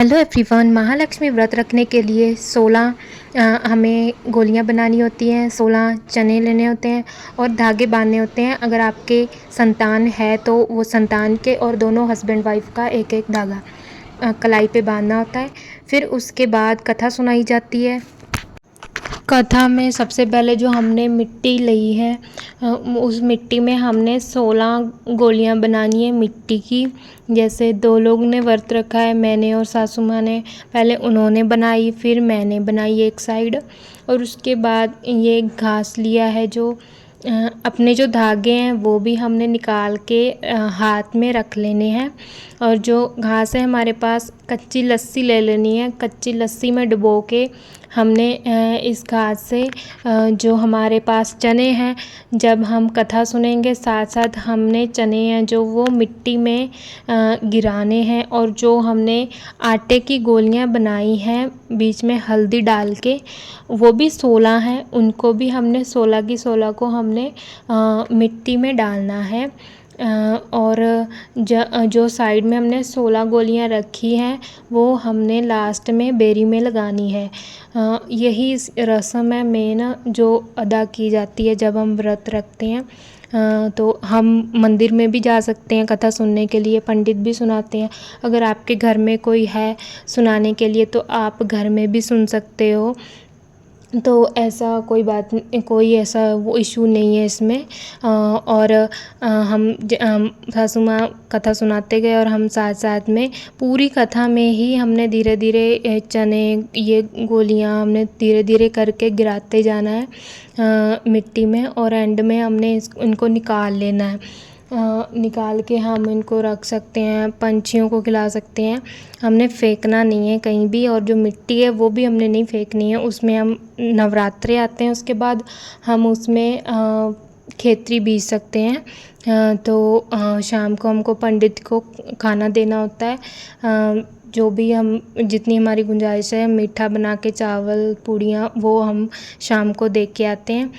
Hello everyone. Mahalakshmi व्रत रखने के लिए 16 हमें गोलियां बनानी होती हैं, 16 चने लेने होते हैं और धागे बांधने होते हैं। अगर आपके संतान है तो वो संतान के और दोनों हस्बैंड वाइफ का एक एक धागा कलाई पे बांधना होता है। फिर उसके बाद कथा सुनाई जाती है। कथा में सबसे पहले जो हमने मिट्टी ली है उस मिट्टी में हमने 16 गोलियां बनानी है मिट्टी की। जैसे 2 लोग ने व्रत रखा है, मैंने और सासू माँ ने। पहले उन्होंने बनाई, फिर मैंने बनाई एक साइड, और उसके बाद ये घास लिया है जो अपने जो धागे हैं वो भी हमने निकाल के हाथ में रख लेने हैं। और जो घास है हमारे पास, कच्ची लस्सी ले लेनी है। कच्ची लस्सी में डुबो के हमने इस घास से जो हमारे पास चने हैं, जब हम कथा सुनेंगे साथ साथ हमने चने हैं जो वो मिट्टी में गिराने हैं। और जो हमने आटे की गोलियां बनाई हैं बीच में हल्दी डाल के, वो भी 16 हैं, उनको भी हमने 16 की 16 को हमने मिट्टी में डालना है। और जो साइड में हमने 16 गोलियां रखी हैं वो हमने लास्ट में बेरी में लगानी है। यही रस्म है मेन जो अदा की जाती है जब हम व्रत रखते हैं। तो हम मंदिर में भी जा सकते हैं कथा सुनने के लिए, पंडित भी सुनाते हैं। अगर आपके घर में कोई है सुनाने के लिए तो आप घर में भी सुन सकते हो। तो ऐसा कोई ऐसा वो इशू नहीं है इसमें। और हम सासू माँ कथा सुनाते गए और हम साथ साथ में पूरी कथा में ही हमने धीरे धीरे चने, ये गोलियां हमने धीरे धीरे करके गिराते जाना है मिट्टी में। और एंड में हमने इनको निकाल लेना है। निकाल के हम इनको रख सकते हैं, पंछियों को खिला सकते हैं। हमने फेंकना नहीं है कहीं भी। और जो मिट्टी है वो भी हमने नहीं फेंकनी है। उसमें हम नवरात्रे आते हैं, उसके बाद हम उसमें खेतरी बीज सकते हैं। तो शाम को हमको पंडित को खाना देना होता है। जो भी हम जितनी हमारी गुंजाइश है, मीठा बना के चावल पूड़ियाँ वो हम शाम को दे के आते हैं।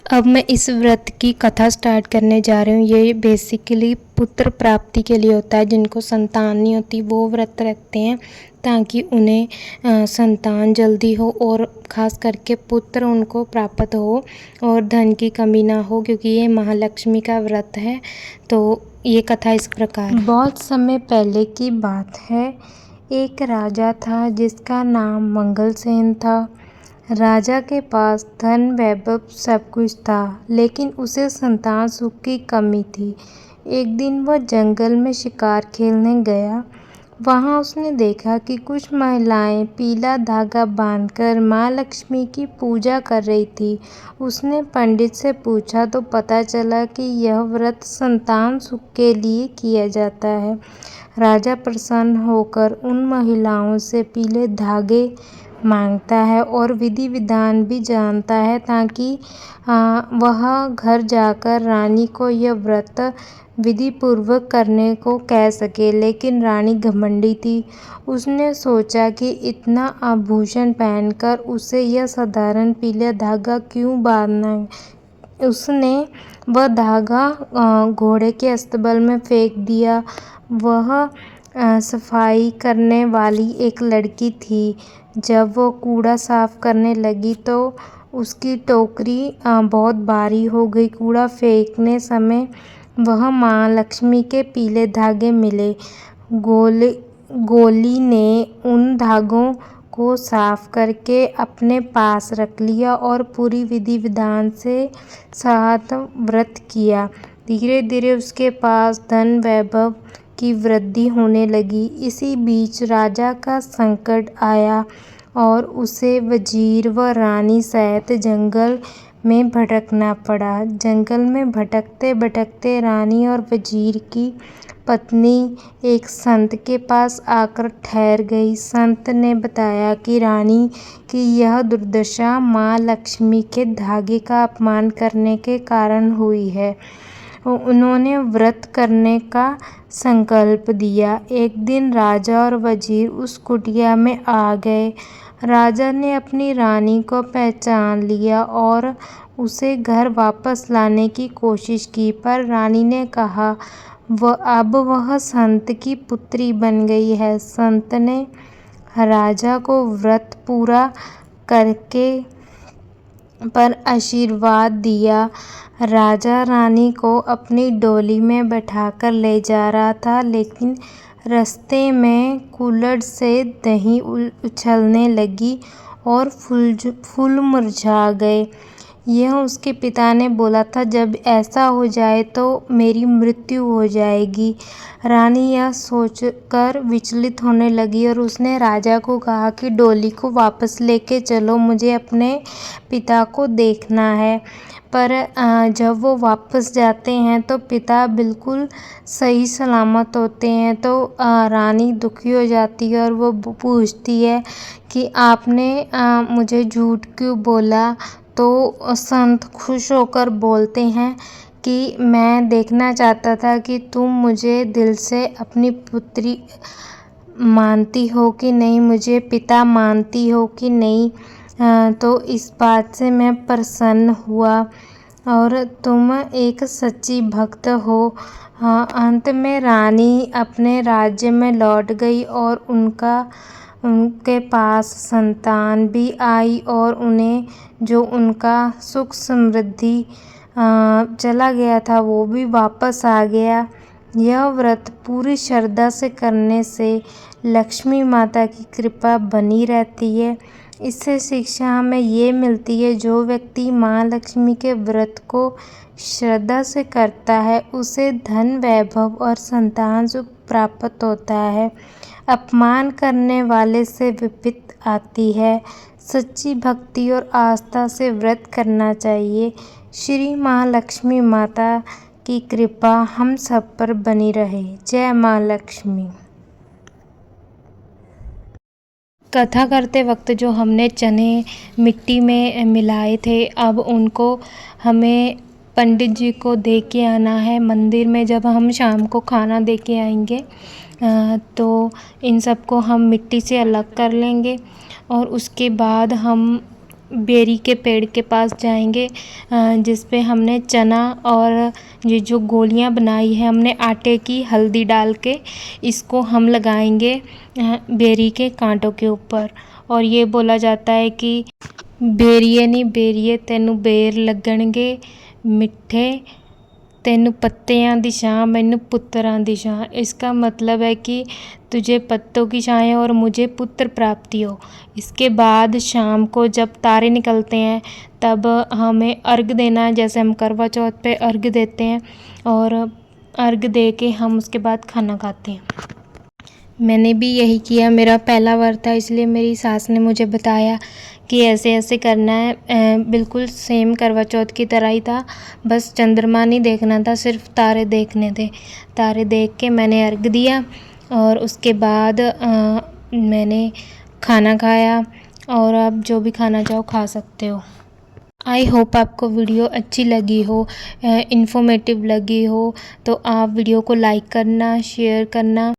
अब मैं इस व्रत की कथा स्टार्ट करने जा रही हूँ। ये बेसिकली पुत्र प्राप्ति के लिए होता है। जिनको संतान नहीं होती वो व्रत रखते हैं ताकि उन्हें संतान जल्दी हो और ख़ास करके पुत्र उनको प्राप्त हो और धन की कमी ना हो, क्योंकि ये महालक्ष्मी का व्रत है। तो ये कथा इस प्रकार। बहुत समय पहले की बात है। एक राजा था जिसका नाम मंगलसेन था। राजा के पास धन वैभव सब कुछ था, लेकिन उसे संतान सुख की कमी थी। एक दिन वह जंगल में शिकार खेलने गया। वहां उसने देखा कि कुछ महिलाएं पीला धागा बांधकर माँ लक्ष्मी की पूजा कर रही थी। उसने पंडित से पूछा तो पता चला कि यह व्रत संतान सुख के लिए किया जाता है। राजा प्रसन्न होकर उन महिलाओं से पीले धागे मांगता है और विधि विधान भी जानता है ताकि वह घर जाकर रानी को यह व्रत विधि पूर्वक करने को कह सके। लेकिन रानी घमंडी थी। उसने सोचा कि इतना आभूषण पहनकर उसे यह साधारण पीला धागा क्यों बांधना है। उसने वह धागा घोड़े के अस्तबल में फेंक दिया। वह सफाई करने वाली एक लड़की थी। जब वो कूड़ा साफ करने लगी तो उसकी टोकरी बहुत भारी हो गई। कूड़ा फेंकने समय वह माँ लक्ष्मी के पीले धागे मिले। गोली ने उन धागों को साफ करके अपने पास रख लिया और पूरी विधि विधान से साथ व्रत किया। धीरे धीरे उसके पास धन वैभव की वृद्धि होने लगी। इसी बीच राजा का संकट आया और उसे वजीर व रानी सहित जंगल में भटकना पड़ा। जंगल में भटकते भटकते रानी और वजीर की पत्नी एक संत के पास आकर ठहर गई। संत ने बताया कि रानी की यह दुर्दशा माँ लक्ष्मी के धागे का अपमान करने के कारण हुई है। उन्होंने व्रत करने का संकल्प दिया। एक दिन राजा और वजीर उस कुटिया में आ गए। राजा ने अपनी रानी को पहचान लिया और उसे घर वापस लाने की कोशिश की, पर रानी ने कहा अब वह संत की पुत्री बन गई है। संत ने राजा को व्रत पूरा करके पर आशीर्वाद दिया। राजा रानी को अपनी डोली में बैठाकर ले जा रहा था, लेकिन रास्ते में कुल्हड़ से दही उछलने लगी और फूल मुरझा गए। यह उसके पिता ने बोला था, जब ऐसा हो जाए तो मेरी मृत्यु हो जाएगी। रानी यह सोचकर विचलित होने लगी और उसने राजा को कहा कि डोली को वापस लेके चलो, मुझे अपने पिता को देखना है। पर जब वो वापस जाते हैं तो पिता बिल्कुल सही सलामत होते हैं। तो रानी दुखी हो जाती है और वो पूछती है कि आपने मुझे झूठ क्यों बोला। तो संत खुश होकर बोलते हैं कि मैं देखना चाहता था कि तुम मुझे दिल से अपनी पुत्री मानती हो कि नहीं, मुझे पिता मानती हो कि नहीं। तो इस बात से मैं प्रसन्न हुआ और तुम एक सच्ची भक्त हो। अंत में रानी अपने राज्य में लौट गई और उनके पास संतान भी आई और उन्हें जो उनका सुख समृद्धि चला गया था वो भी वापस आ गया। यह व्रत पूरी श्रद्धा से करने से लक्ष्मी माता की कृपा बनी रहती है। इससे शिक्षा हमें ये मिलती है, जो व्यक्ति माँ लक्ष्मी के व्रत को श्रद्धा से करता है उसे धन, वैभव और संतान सुख प्राप्त होता है। अपमान करने वाले से विपत्ति आती है। सच्ची भक्ति और आस्था से व्रत करना चाहिए। श्री महालक्ष्मी माता की कृपा हम सब पर बनी रहे। जय माँ लक्ष्मी। कथा करते वक्त जो हमने चने मिट्टी में मिलाए थे, अब उनको हमें पंडित जी को दे के आना है मंदिर में। जब हम शाम को खाना दे के आएंगे तो इन सबको हम मिट्टी से अलग कर लेंगे और उसके बाद हम बेरी के पेड़ के पास जाएंगे, जिस पे हमने चना और ये जो गोलियां बनाई है हमने आटे की, हल्दी डाल के इसको हम लगाएंगे बेरी के कांटों के ऊपर। और ये बोला जाता है कि बेरिए नी बेरिए तेनू बेर लगणगे मिठे, तेनू पत्तियां दी छां मैनू पुत्रां दी छां। इसका मतलब है कि तुझे पत्तों की छाएं और मुझे पुत्र प्राप्ति हो। इसके बाद शाम को जब तारे निकलते हैं तब हमें अर्घ देना है, जैसे हम करवा चौथ पे अर्घ देते हैं, और अर्घ दे के हम उसके बाद खाना खाते हैं। मैंने भी यही किया, मेरा पहला व्रत था, इसलिए मेरी सास ने मुझे बताया कि ऐसे ऐसे करना है। बिल्कुल सेम करवा चौथ की तरह ही था, बस चंद्रमा नहीं देखना था, सिर्फ तारे देखने थे। तारे देख के मैंने अर्घ दिया और उसके बाद मैंने खाना खाया। और आप जो भी खाना चाहो खा सकते हो। आई होप आपको वीडियो अच्छी लगी हो, इन्फॉर्मेटिव लगी हो, तो आप वीडियो को लाइक करना, शेयर करना।